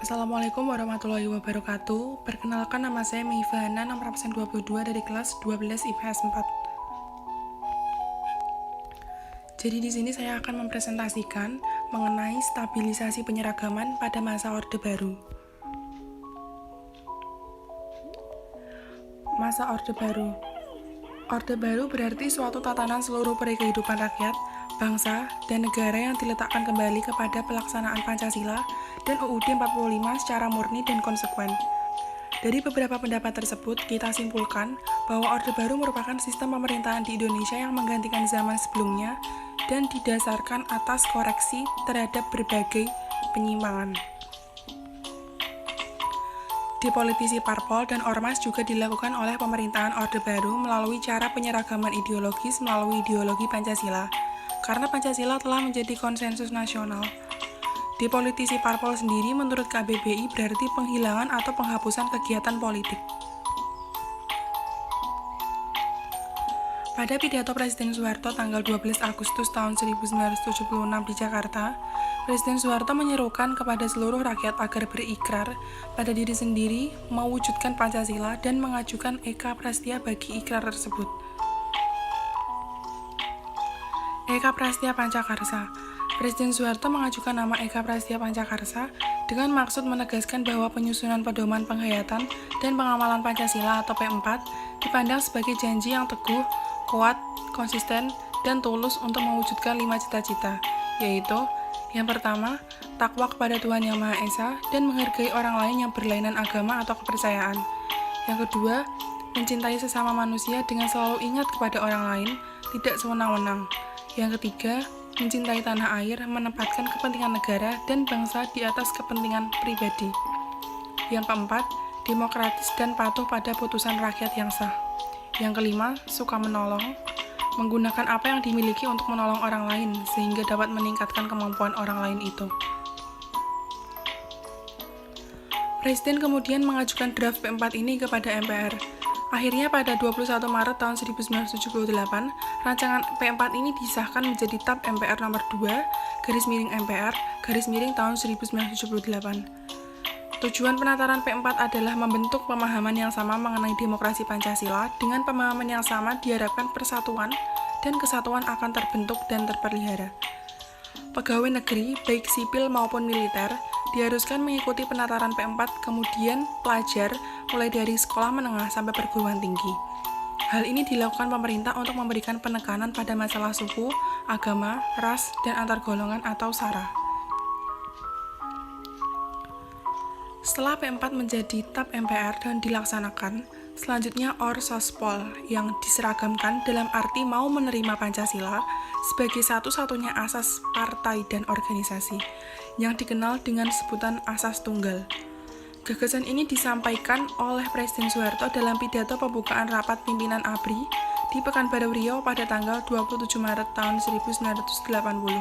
Assalamualaikum warahmatullahi wabarakatuh. Perkenalkan, nama saya Meivana, nomor absen 22 dari kelas 12 IPS 4. Jadi di sini saya akan mempresentasikan mengenai stabilisasi penyeragaman pada masa Orde Baru. Masa Orde Baru. Orde Baru berarti suatu tatanan seluruh peri kehidupan rakyat, bangsa, dan negara yang diletakkan kembali kepada pelaksanaan Pancasila dan UUD 45 secara murni dan konsekuen. Dari beberapa pendapat tersebut, kita simpulkan bahwa Orde Baru merupakan sistem pemerintahan di Indonesia yang menggantikan zaman sebelumnya dan didasarkan atas koreksi terhadap berbagai penyimpangan. Depolitisi parpol dan ormas juga dilakukan oleh pemerintahan Orde Baru melalui cara penyeragaman ideologis melalui ideologi Pancasila, karena Pancasila telah menjadi konsensus nasional. Depolitisi parpol sendiri menurut KBBI berarti penghilangan atau penghapusan kegiatan politik. Pada pidato Presiden Soeharto tanggal 12 Agustus tahun 1976 di Jakarta, Presiden Soeharto menyerukan kepada seluruh rakyat agar berikrar pada diri sendiri mewujudkan Pancasila dan mengajukan Eka Prastia bagi ikrar tersebut. Eka Prastia Pancakarsa. Presiden Soeharto mengajukan nama Eka Prastia Pancakarsa dengan maksud menegaskan bahwa penyusunan pedoman penghayatan dan pengamalan Pancasila atau P4 dipandang sebagai janji yang teguh, kuat, konsisten, dan tulus untuk mewujudkan 5 cita-cita, yaitu yang pertama, takwa kepada Tuhan Yang Maha Esa dan menghargai orang lain yang berlainan agama atau kepercayaan. Yang kedua, mencintai sesama manusia dengan selalu ingat kepada orang lain, tidak sewenang-wenang. Yang ketiga, mencintai tanah air, menempatkan kepentingan negara dan bangsa di atas kepentingan pribadi. Yang keempat, demokratis dan patuh pada putusan rakyat yang sah. Yang kelima, suka menolong, menggunakan apa yang dimiliki untuk menolong orang lain sehingga dapat meningkatkan kemampuan orang lain itu. Presiden kemudian mengajukan draft P4 ini kepada MPR. Akhirnya pada 21 Maret tahun 1978, rancangan P4 ini disahkan menjadi TAP MPR nomor 2, MPR, tahun 1978. Tujuan penataran P4 adalah membentuk pemahaman yang sama mengenai demokrasi Pancasila. Dengan pemahaman yang sama diharapkan persatuan dan kesatuan akan terbentuk dan terpelihara. Pegawai negeri, baik sipil maupun militer, diharuskan mengikuti penataran P4, kemudian pelajar mulai dari sekolah menengah sampai perguruan tinggi. Hal ini dilakukan pemerintah untuk memberikan penekanan pada masalah suku, agama, ras, dan antar golongan atau SARA. Setelah P4 menjadi TAP MPR dan dilaksanakan, selanjutnya Orsospol yang diseragamkan dalam arti mau menerima Pancasila sebagai satu-satunya asas partai dan organisasi, yang dikenal dengan sebutan asas tunggal. Gagasan ini disampaikan oleh Presiden Soeharto dalam pidato pembukaan rapat pimpinan ABRI di Pekanbaru Riau pada tanggal 27 Maret tahun 1980.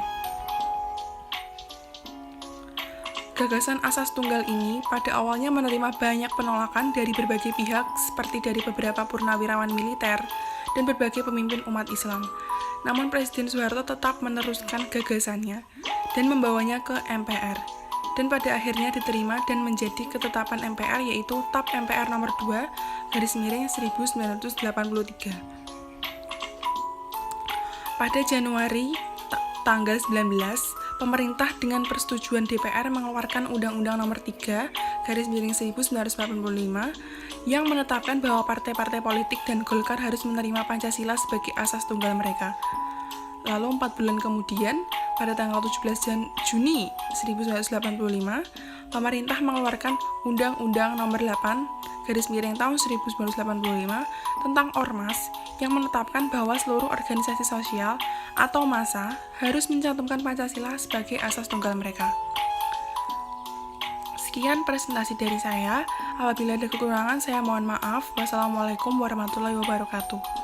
Gagasan asas tunggal ini pada awalnya menerima banyak penolakan dari berbagai pihak seperti dari beberapa purnawirawan militer dan berbagai pemimpin umat Islam. Namun Presiden Soeharto tetap meneruskan gagasannya dan membawanya ke MPR. Dan pada akhirnya diterima dan menjadi ketetapan MPR yaitu TAP MPR nomor 2/1983. Pada Januari tanggal 19, pemerintah dengan persetujuan DPR mengeluarkan Undang-Undang Nomor 3/1945 yang menetapkan bahwa partai-partai politik dan Golkar harus menerima Pancasila sebagai asas tunggal mereka. Lalu 4 bulan kemudian, pada tanggal 17 Juni 1985, pemerintah mengeluarkan Undang-Undang Nomor 8/tahun 1985 tentang Ormas yang menetapkan bahwa seluruh organisasi sosial atau massa harus mencantumkan Pancasila sebagai asas tunggal mereka. Sekian presentasi dari saya. Apabila ada kekurangan, saya mohon maaf. Wassalamualaikum warahmatullahi wabarakatuh.